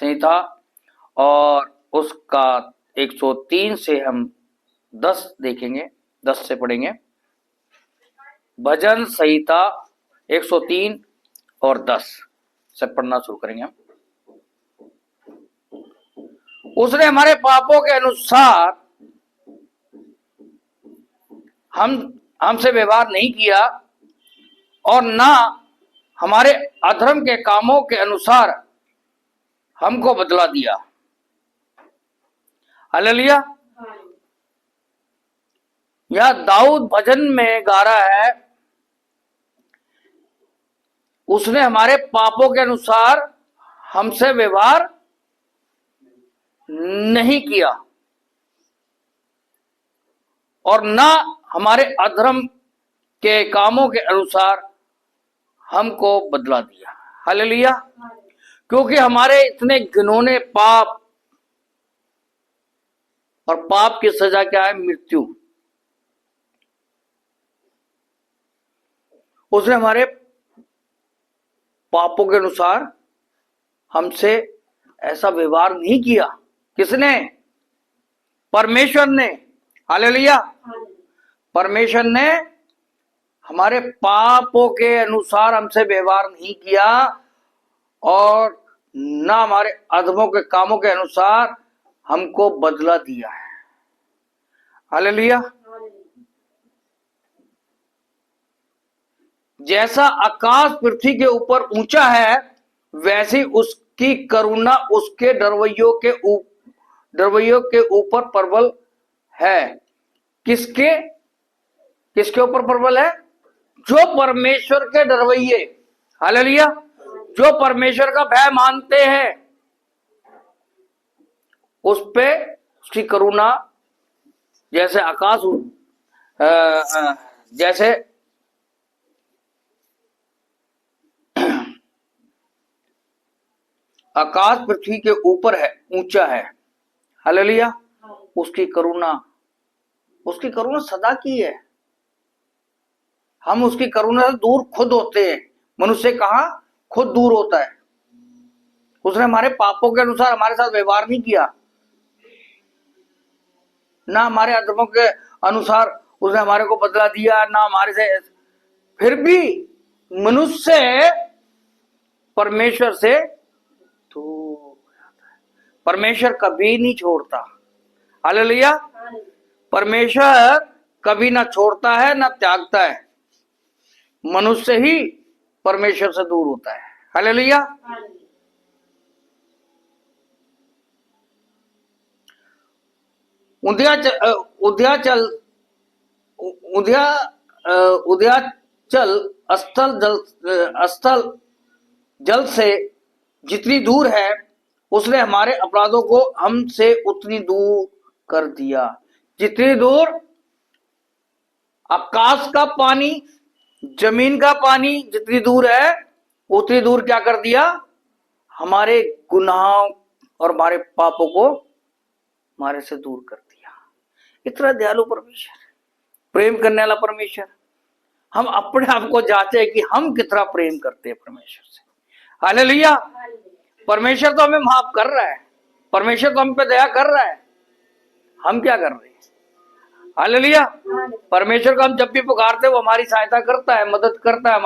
संहिता और उसका 103 से हम 10 देखेंगे, 10 से पढ़ेंगे। भजन संहिता 103 और 10 से पढ़ना शुरू करेंगे हम। उसने हमारे पापों के अनुसार हमसे व्यवहार नहीं किया और ना हमारे अधर्म के कामों के अनुसार हमको बदला दिया। हालेलुया। यह दाऊद भजन में गा रहा है, उसने हमारे पापों के अनुसार हमसे व्यवहार नहीं किया और ना हमारे अधर्म के कामों के अनुसार हमको बदला दिया। हालेलुया। क्योंकि हमारे इतने घिनौने पाप, और पाप की सजा क्या है? मृत्यु। उसने हमारे पापों के अनुसार हमसे ऐसा व्यवहार नहीं किया। किसने? परमेश्वर ने। हालेलुया। परमेश्वर ने हमारे पापों के अनुसार हमसे व्यवहार नहीं किया और ना हमारे अधर्मों के कामों के अनुसार हमको बदला दिया है। हालेलुया। जैसा आकाश पृथ्वी के ऊपर ऊंचा है, वैसे उसकी करुणा उसके डरवैयों के ऊपर प्रबल है। किसके ऊपर प्रबल है? जो परमेश्वर के डरवैये। हालेलुया। जो परमेश्वर का भय मानते हैं, उस पे उसकी करुणा जैसे आकाश जैसे आकाश पृथ्वी के ऊपर है, ऊंचा है। हालेलुया। उसकी करुणा सदा की है। हम उसकी करुणा से दूर खुद होते हैं। मनुष्य कहां खुद दूर होता है। उसने हमारे पापों के अनुसार हमारे साथ व्यवहार नहीं किया, ना हमारे अधर्मों के अनुसार उसने हमारे को बदला दिया, ना हमारे से। फिर भी मनुष्य परमेश्वर से दूर, परमेश्वर कभी नहीं छोड़ता। हालेलुया। परमेश्वर कभी ना छोड़ता है ना त्यागता है। मनुष्य ही परमेश्वर से दूर होता है। हालेलुया। उद्याचल स्थल जल से जितनी दूर है, उसने हमारे अपराधों को हमसे उतनी दूर कर दिया। जितनी दूर आकाश का पानी, जमीन का पानी जितनी दूर है, उतनी दूर क्या कर दिया? हमारे गुनाहों और हमारे पापों को हमारे से दूर कर दिया। इतना दयालु परमेश्वर, प्रेम करने वाला परमेश्वर। हम अपने आप को जांचे कि हम कितना प्रेम करते हैं परमेश्वर से। हालेलुया। परमेश्वर तो हमें माफ कर रहा है, परमेश्वर तो हम पे दया कर रहा है। हम क्या कर रहे हैं? हालेलुया। परमेश्वर को हम जब भी पुकारते हैं, वो हमारी सहायता करता है, मदद करता है,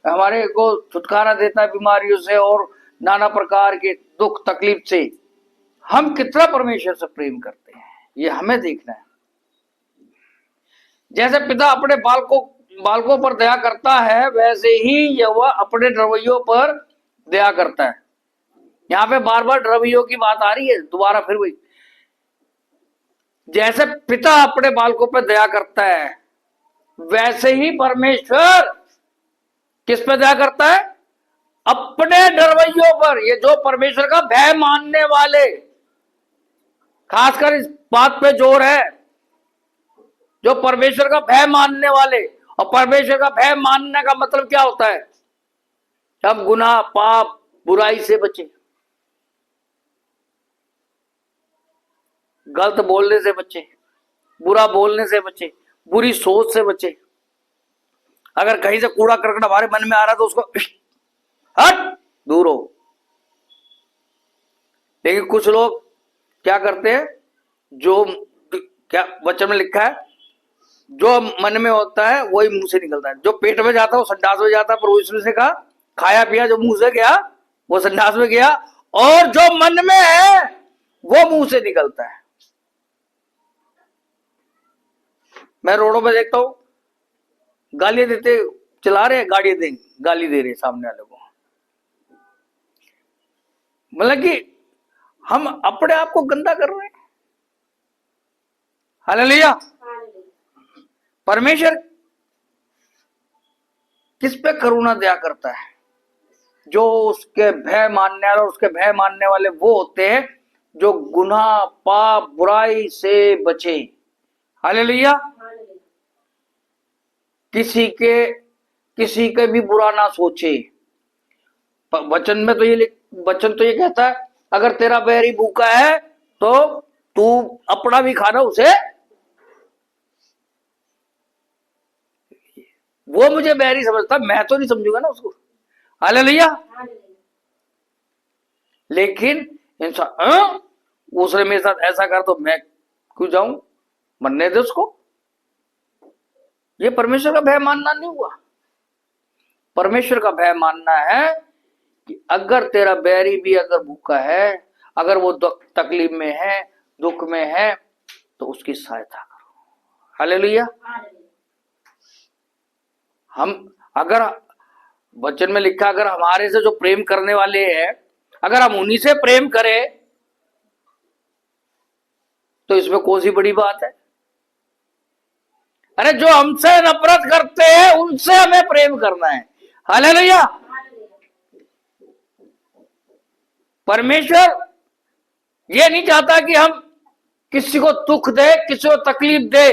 हमारे को छुटकारा देता है बीमारियों से और नाना प्रकार के दुख तकलीफ से। हम कितना परमेश्वर से प्रेम करते हैं, ये हमें देखना है। जैसे पिता अपने बालकों पर दया करता है, वैसे ही यहोवा अपने डरवैयों पर दया करता है। यहाँ पे बार बार डरवैयों की बात आ रही है, दोबारा फिर वही। जैसे पिता अपने बालकों पर दया करता है, वैसे ही परमेश्वर किस पे दया करता है? अपने डरवैयों पर। ये जो परमेश्वर का भय मानने वाले, खासकर इस बात पे जोर है, जो परमेश्वर का भय मानने वाले। और परमेश्वर का भय मानने का मतलब क्या होता है? हम गुनाह, पाप, बुराई से बचे, गलत बोलने से बचे, बुरा बोलने से बचे, बुरी सोच से बचे। अगर कहीं से कूड़ा करकट हमारे मन में आ रहा है तो उसको हट, दूर हो। लेकिन कुछ लोग क्या करते हैं, जो क्या वचन में लिखा है, जो मन में होता है वही मुंह से निकलता है। जो पेट में जाता है वो संडास में जाता है, प्रभु यीशु ने कहा खाया पिया जो मुंह से गया वो संडास में गया, और जो मन में है वो मुंह से निकलता है। मैं रोडों पे देखता हूं, गालियां देते चला रहे, गाड़ी दे गाली दे रहे सामने वाले को। मतलब कि हम अपने आप को गंदा कर रहे हैं। हालेलुया। परमेश्वर किस पे करुणा दया करता है? जो उसके भय मानने वाले, और उसके भय मानने वाले वो होते हैं जो गुनाह पाप बुराई से बचे। हालेलुया। किसी के भी बुरा ना सोचे। वचन में तो वचन तो ये कहता है, अगर तेरा बैरी भूखा है तो तू अपना भी खाना उसे, वो मुझे बैरी समझता, मैं तो नहीं समझूंगा ना उसको। हालेलुया। लेकिन इंसान उसने मेरे साथ ऐसा कर तो मैं क्यों जाऊं, मरने दे उसको। ये परमेश्वर का भय मानना नहीं हुआ। परमेश्वर का भय मानना है कि अगर तेरा बैरी भी अगर भूखा है, अगर वो तकलीफ में है, दुख में है, तो उसकी सहायता करो। हालेलुया। हम अगर वचन में लिखा, अगर हमारे से जो प्रेम करने वाले हैं, अगर हम उन्हीं से प्रेम करें तो इसमें कौन सी बड़ी बात है? अरे जो हमसे नफरत करते हैं उनसे हमें प्रेम करना है। हालेलुया। परमेश्वर ये नहीं चाहता कि हम किसी को दुख दे, किसी को तकलीफ दे।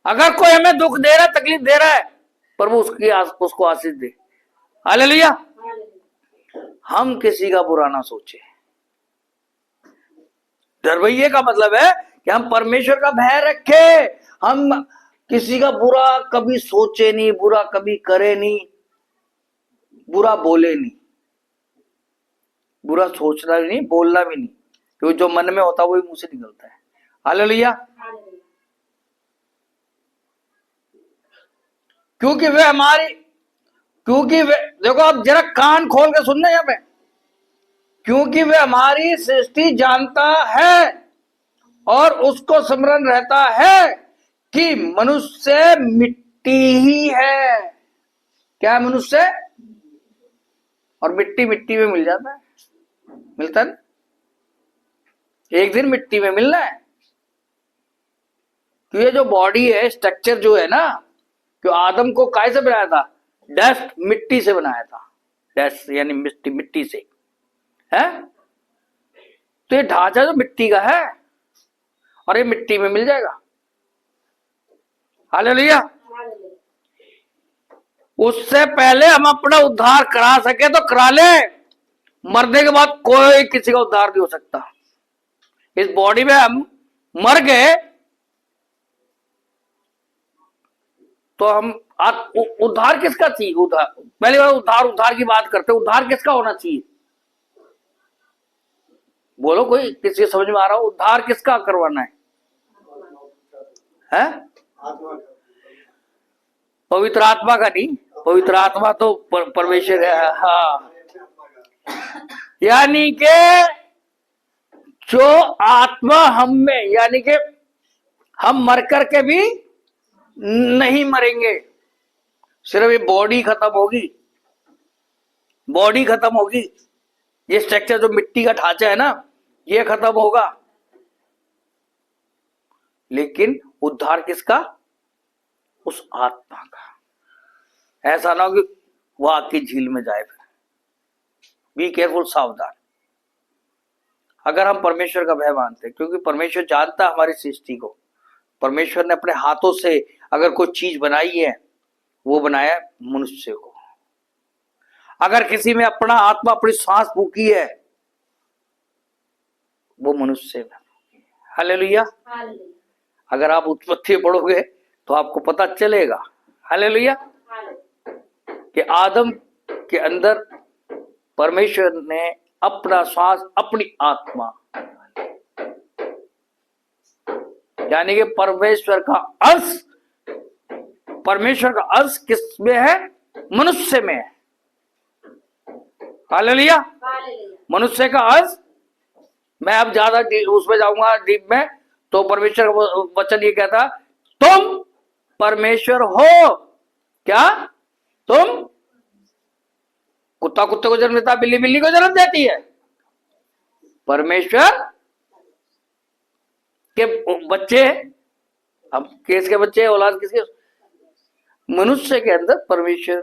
अगर कोई हमें दुख दे रहा है, तकलीफ दे रहा है, पर वो उसको आशीष दे। हालेलुया। हम किसी का बुरा ना सोचे। डरवैये का मतलब है कि हम परमेश्वर का भय रखे, हम किसी का बुरा कभी सोचे नहीं, बुरा कभी करे नहीं, बुरा बोले नहीं। बुरा सोचना भी नहीं, बोलना भी नहीं, क्योंकि जो मन में होता है वही मुंह से निकलता है। हालेलुया। क्योंकि देखो आप जरा कान खोल के सुनना यहाँ पे, क्योंकि वे हमारी सृष्टि जानता है और उसको स्मरण रहता है कि मनुष्य मिट्टी ही है। क्या है मनुष्य? और मिट्टी मिट्टी में मिल जाता है, मिलता है, एक दिन मिट्टी में मिलना है। तो ये जो बॉडी है, स्ट्रक्चर जो है ना, जो आदम को काय से बनाया था? डस्ट, मिट्टी से बनाया था। डस्ट यानी मिट्टी से है। तो ये ढांचा जो मिट्टी का है और ये मिट्टी में मिल जाएगा। हालेलुया। उससे पहले हम अपना उद्धार करा सके तो करा ले, मरने के बाद कोई किसी का उद्धार नहीं हो सकता। इस बॉडी में हम मर गए तो हम उद्धार किसका चाहिए? उद्धार पहली बार उद्धार की बात करते, उद्धार किसका होना चाहिए? बोलो, कोई किसी समझ में आ रहा हो? उद्धार किसका करवाना है? पवित्र आत्मा का नहीं, पवित्र आत्मा तो परमेश्वर है। हाँ, यानी कि जो आत्मा हम में, यानी कि हम मर करके भी नहीं मरेंगे, सिर्फ ये बॉडी खत्म होगी, बॉडी खत्म होगी, ये स्ट्रक्चर जो मिट्टी का ढांचा है ना, ये खत्म होगा। लेकिन उद्धार किसका? उस आत्मा का। ऐसा ना हो कि वो आग की झील में जाए। बी केयरफुल, सावधान। अगर हम परमेश्वर का भय मानते हैं, क्योंकि परमेश्वर जानता है हमारी सृष्टि को, परमेश्वर ने अपने हाथों से अगर कोई चीज बनाई है, वो बनाया मनुष्य को। अगर किसी में अपना आत्मा, अपनी सांस फूकी है, वो मनुष्य में। हालेलुया। अगर आप उत्पत्ति पढ़ोगे तो आपको पता चलेगा, हालेलुया, कि आदम के अंदर परमेश्वर ने अपना श्वास, अपनी आत्मा, यानी कि परमेश्वर का अंश, परमेश्वर का अंश किस में है? मनुष्य में है। हालेलुया। मनुष्य का अंश। मैं अब ज्यादा उसमें जाऊंगा डीप में, तो परमेश्वर का वचन ये कहता, तुम परमेश्वर हो। क्या? तुम, कुत्ता कुत्ते को जन्म देता, बिल्ली बिल्ली को जन्म देती है। परमेश्वर के बच्चे, अब किसके बच्चे, औलाद किसके? मनुष्य के अंदर परमेश्वर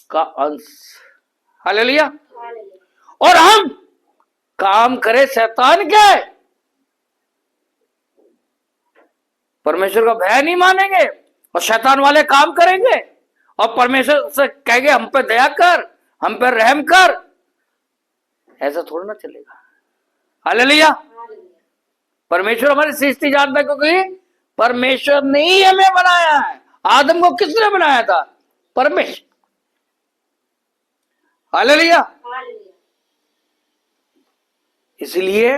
का अंश। हालेलुया। और हम काम करें शैतान के, परमेश्वर का भय नहीं मानेंगे और शैतान वाले काम करेंगे और परमेश्वर से कहेंगे हम पे दया कर, हम पे रहम कर, ऐसा थोड़ा ना चलेगा। हालेलुया। परमेश्वर हमारी सृष्टि जानता है, क्योंकि परमेश्वर ने ही हमें बनाया है। आदम को किसने बनाया था? परमेश्वर। हालेलुया। इसलिए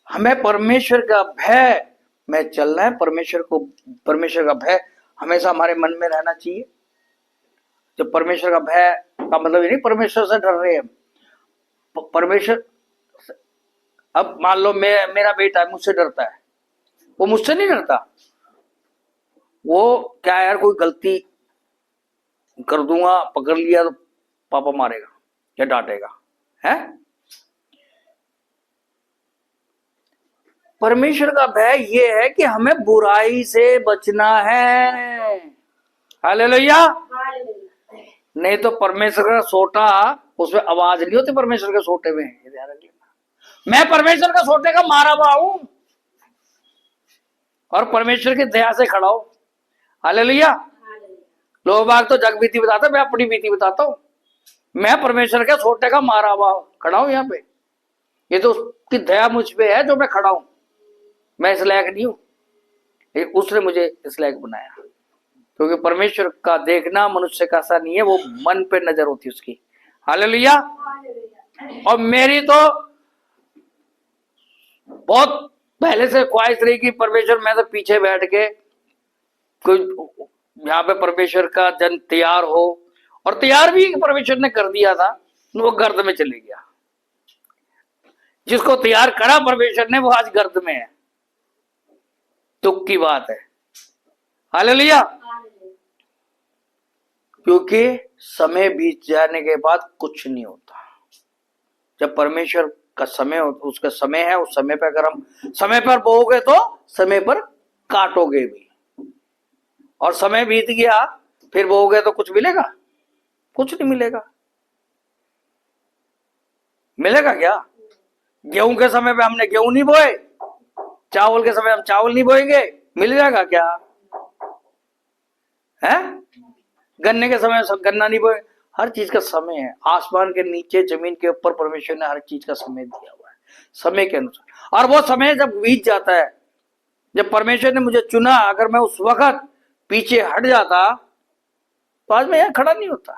हमें परमेश्वर का भय में चलना है। परमेश्वर का भय हमेशा हमारे मन में रहना चाहिए। जब परमेश्वर का भय का मतलब ये नहीं परमेश्वर से डर रहे हैं। परमेश्वर, अब मान लो मेरा बेटा मुझसे डरता है, वो मुझसे नहीं डरता। वो क्या यार, कोई गलती कर दूंगा, पकड़ लिया तो पापा मारेगा या डांटेगा, है? परमेश्वर का भय ये है कि हमें बुराई से बचना है। हालेलुया। नहीं तो परमेश्वर का सोटा, उसमें आवाज नहीं होती परमेश्वर के सोटे में, ध्यान रखिए। मैं परमेश्वर का सोटे का मारा हुआ हूं और परमेश्वर की दया से खड़ा हूं। हालेलुया। लोग बाग तो जग बीती बताते, मैं अपनी बीती बताता हूं। मैं परमेश्वर के सोटे का मारा हुआ खड़ा हूं यहाँ पे। ये तो उसकी दया मुझ पे है जो मैं खड़ा हूं। मैं इस लायक नहीं हूं, उसने मुझे इस लायक बनाया। क्योंकि परमेश्वर का देखना मनुष्य का ऐसा नहीं है, वो मन पे नजर होती है उसकी। हालेलुया। और मेरी तो बहुत पहले से ख्वाहिश रही कि परमेश्वर, मैं तो पीछे बैठ के कोई यहाँ पे परमेश्वर का जन तैयार हो, और तैयार भी परमेश्वर ने कर दिया था, वो गर्द में चले गया। जिसको तैयार करा परमेश्वर ने, वो आज गर्द में है। दुख की बात है। हालेलुया। क्योंकि समय बीत जाने के बाद कुछ नहीं होता। जब परमेश्वर का समय, उसका समय है, उस समय पर अगर हम समय पर बोओगे तो समय पर काटोगे भी। और समय बीत गया फिर बोओगे तो कुछ मिलेगा? कुछ नहीं मिलेगा। मिलेगा क्या? गेहूं के समय पे हमने गेहूं नहीं बोए, चावल के समय हम चावल नहीं बोएंगे, मिल जाएगा क्या? है? गन्ने के समय गन्ना नहीं बोए। हर चीज का समय है। आसमान के नीचे, जमीन के ऊपर परमेश्वर ने हर चीज का समय दिया हुआ है, समय के अनुसार। और वो समय जब बीत जाता है, जब परमेश्वर ने मुझे चुना, अगर मैं उस वक्त पीछे हट जाता तो आज मैं यहाँ खड़ा नहीं होता।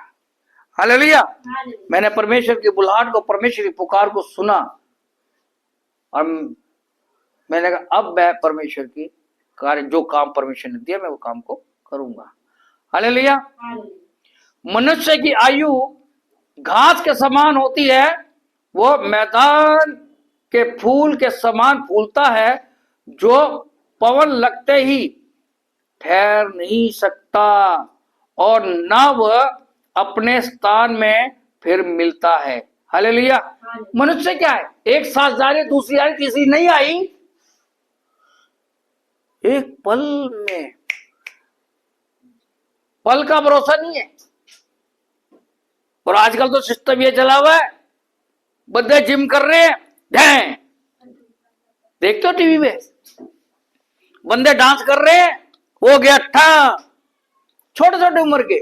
हालेलुया। मैंने परमेश्वर की बुलाहट को, परमेश्वर की पुकार को सुना, और मैंने कहा अब मैं परमेश्वर की कार्य, जो काम परमेश्वर ने दिया, मैं वो काम को करूंगा। हालेलुया। मनुष्य की आयु घास के समान होती है, वो मैदान के फूल के समान फूलता है, जो पवन लगते ही ठहर नहीं सकता और ना वह अपने स्थान में फिर मिलता है। हालेलुया। मनुष्य क्या है? एक सांस जा रही, दूसरी आ रही, तीसरी नहीं आई, एक पल में। पल का भरोसा नहीं है। और आजकल तो सिस्टम ये चला हुआ है, बंदे जिम कर रहे हैं, देखते हो टीवी में, बंदे डांस कर रहे हैं, हो गया ठा, छोटे छोटे उम्र के।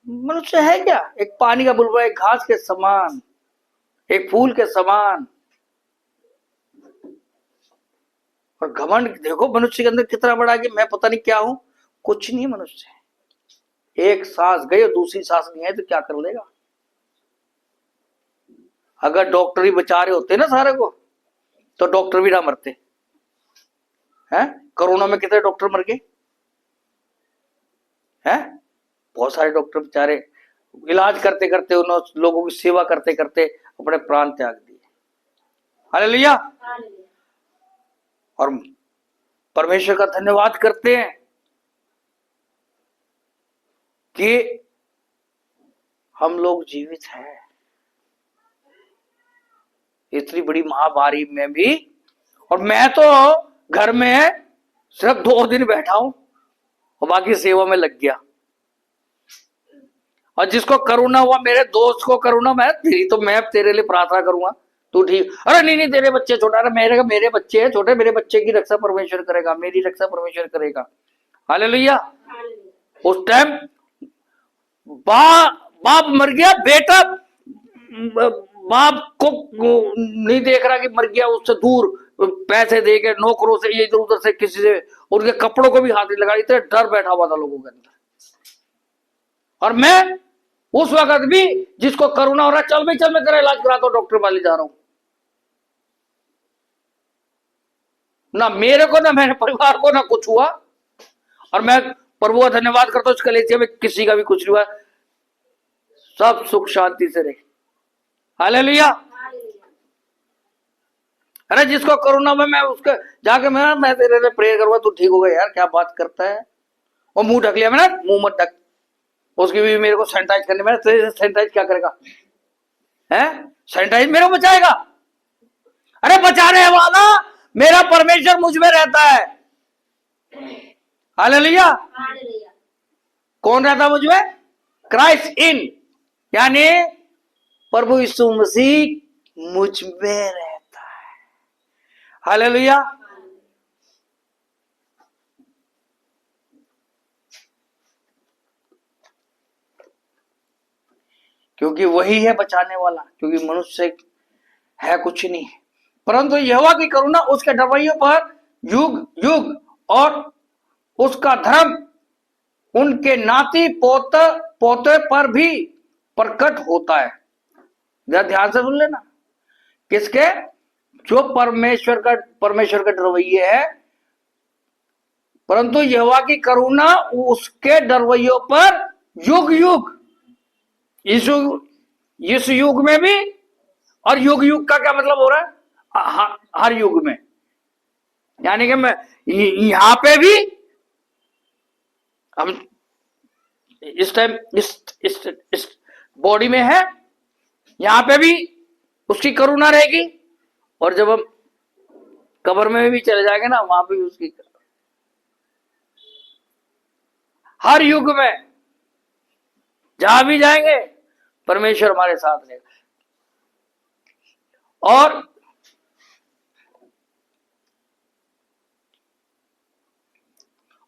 मनुष्य है क्या? एक पानी का बुलबुला, एक घास के समान, एक फूल के समान। और घमंड देखो मनुष्य के अंदर कितना बड़ा, कि मैं पता नहीं क्या हूं। कुछ नहीं मनुष्य। एक सांस गई और दूसरी सांस नहीं है तो क्या कर लेगा? अगर डॉक्टर ही बचा रहे होते ना सारे को, तो डॉक्टर भी ना मरते हैं। कोरोना में कितने डॉक्टर मर गए हैं? बहुत सारे डॉक्टर बेचारे इलाज करते करते, उन लोगों की सेवा करते करते अपने प्राण त्याग दिए। हालेलुया। और परमेश्वर का धन्यवाद करते हैं कि हम लोग जीवित हैं। इतनी बड़ी महामारी में भी, और मैं तो घर में सिर्फ 2 दिन बैठा हूं और बाकी सेवा में लग गया। और जिसको करुणा हुआ, मेरे दोस्त को करुणा, मैं तेरे लिए प्रार्थना करूंगा, तू ठीक। अरे नहीं तेरे बच्चे छोटा, अरे मेरे बच्चे हैं छोटे, मेरे बच्चे की रक्षा परमेश्वर करेगा, मेरी रक्षा परमेश्वर करेगा। हालेलुया। उस टाइम बाप मर गया, बेटा बाप को नहीं देख रहा कि मर गया, उससे दूर पैसे दे के नौकरों से, इधर उधर से, किसी से, उनके कपड़ों को भी हाथ नहीं लगा, इतने डर बैठा हुआ था लोगों के अंदर। और मैं उस वक्त भी, जिसको करुणा हो रहा, चल मैं तेरा इलाज कराता हूं, डॉक्टर वाले जा रहा हूं, ना मेरे को ना मेरे परिवार को ना कुछ हुआ। और मैं प्रभु का धन्यवाद करता हूं, इस कलीसिया में किसी का भी कुछ नहीं हुआ, सब सुख शांति से रहे। हालेलुया। अरे जिसको करुणा में, मैं उसके जाके मैं तेरे लिए प्रेयर करूंगा, तू ठीक होगा। यार क्या बात करता है, वो मुंह ढक लिया मैंने, मुंह मत ढक। उसकी भी मेरे को सैनिटाइज करने, मैंने तेरे सैनिटाइज क्या करेगा है? सैनिटाइज मेरे को बचाएगा? अरे बचाने वाला मेरा परमेश्वर मुझ में रहता है। हालेलुया। कौन रहता मुझ में? क्राइस्ट इन, यानी प्रभु यीशु मसीह मुझ में रहता है। हालेलुया। क्योंकि वही है बचाने वाला, क्योंकि मनुष्य है कुछ नहीं, परंतु यहोवा की करुणा उसके रवैयों पर युग युग, और उसका धर्म उनके नाती पोते पर भी प्रकट होता है। जरा ध्यान से सुन लेना, किसके? जो परमेश्वर का रवैये है, परंतु यहोवा की करुणा उसके डरवैयों पर युग युग, इस युग में भी। और युग युग का क्या मतलब हो रहा है? हर युग में, यानी कि मैं यहां पे भी, हम इस टाइम इस बॉडी में है, यहां पे भी उसकी करुणा रहेगी, और जब हम कब्र में भी चले जाएंगे ना, वहां पे भी उसकी, हर युग में जहां भी जाएंगे परमेश्वर हमारे साथ रहेगा।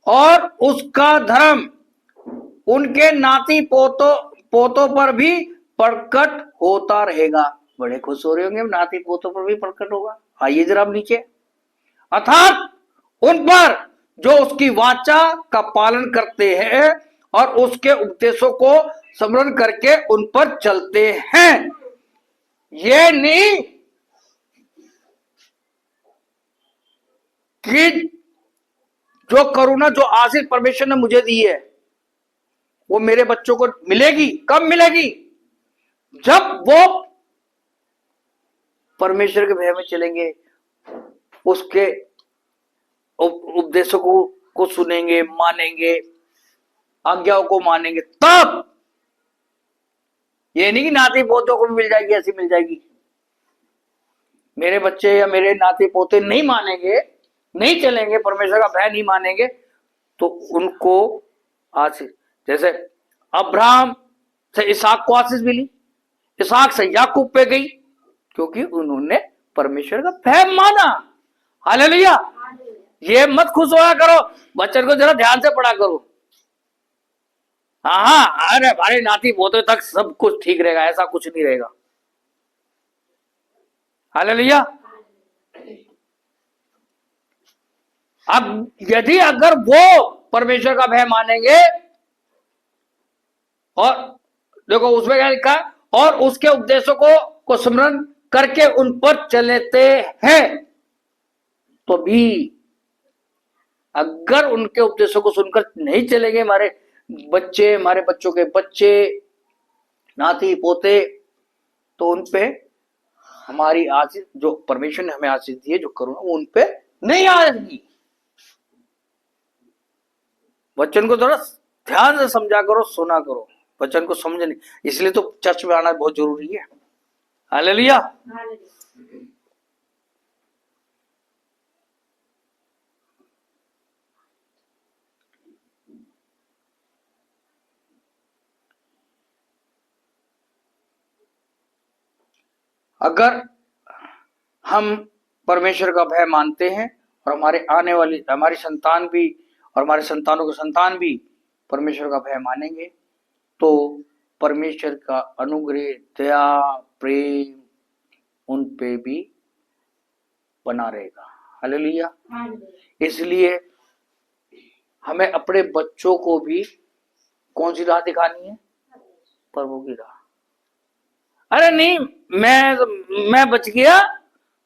और उसका धर्म उनके नाती पोतों पर भी प्रकट होता रहेगा। बड़े खुश हो रहे होंगे, नाती पोतों पर भी प्रकट होगा। आइए जरा नीचे, अर्थात उन पर जो उसकी वाचा का पालन करते हैं और उसके उपदेशों को स्मरण करके उन पर चलते हैं। ये नहीं कि जो करुणा, जो आशीष परमेश्वर ने मुझे दी है, वो मेरे बच्चों को मिलेगी। कब मिलेगी? जब वो परमेश्वर के भय में चलेंगे, उसके उपदेशों को सुनेंगे, मानेंगे, आज्ञाओं को मानेंगे, तब। ये नहीं कि नाती पोतों को भी मिल जाएगी, ऐसी मिल जाएगी। मेरे बच्चे या मेरे नाती पोते नहीं मानेंगे, नहीं चलेंगे, परमेश्वर का भय नहीं मानेंगे, तो उनको आशीष, जैसे अब्राहम से इसहाक को आशीष मिली, इसहाक से याकूब पे गई, क्योंकि उन्होंने परमेश्वर का भय माना। हालेलुया। ये मत खुश होया करो, बच्चन को जरा ध्यान से पढ़ा करो। हाँ, अरे हमारे नाती पोते तक सब कुछ ठीक रहेगा, ऐसा कुछ नहीं रहेगा। हालेलुया। अब यदि अगर वो परमेश्वर का भय मानेंगे, और देखो उसमें क्या लिखा है, और उसके उपदेशों को को स्मरण करके उन पर चलते हैं, तो भी अगर उनके उपदेशों को सुनकर नहीं चलेंगे हमारे बच्चे, हमारे बच्चों के बच्चे, नाती पोते, तो उनपे हमारी आशीष, जो परमेश्वर ने हमें आशीष दी है, जो करुणा, वो उनपे नहीं आएगी। वचन को थोड़ा ध्यान से समझा करो, सुना करो, वचन को समझने, इसलिए तो चर्च में आना बहुत जरूरी है। हालेलुया। अगर हम परमेश्वर का भय मानते हैं और हमारे आने वाली, हमारी संतान भी और हमारे संतानों के संतान भी परमेश्वर का भय मानेंगे, तो परमेश्वर का अनुग्रह, दया, प्रेम उन पे भी बना रहेगा। हालेलुया। इसलिए हमें अपने बच्चों को भी कौन सी राह दिखानी है? प्रभु की राह। अरे नहीं, मैं बच गया,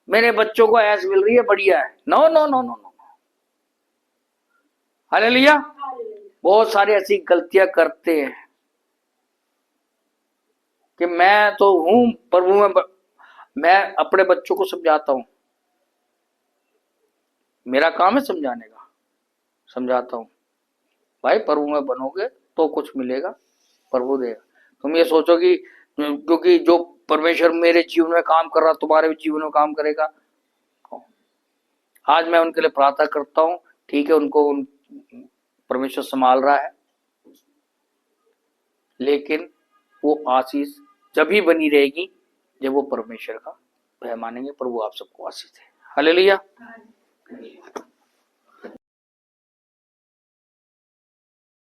मेरे बच्चों को ऐश मिल रही है, बढ़िया है। No no no no no. Hallelujah. बहुत सारी ऐसी गलतियां करते हैं कि मैं तो हूं प्रभु में, मैं अपने बच्चों को समझाता हूं, मेरा काम है समझाने का, समझाता हूं भाई प्रभु में बनोगे तो कुछ मिलेगा, प्रभु देगा। तुम ये सोचो कि क्योंकि जो परमेश्वर मेरे जीवन में काम कर रहा तुम्हारे जीवन में काम करेगा। आज मैं उनके लिए प्रार्थना करता हूं, ठीक है, उनको परमेश्वर संभाल रहा है, लेकिन वो आशीष जब ही बनी रहेगी जब वो परमेश्वर का भय मानेंगे। प्रभु आप सबको आशीष है। हालेलुया।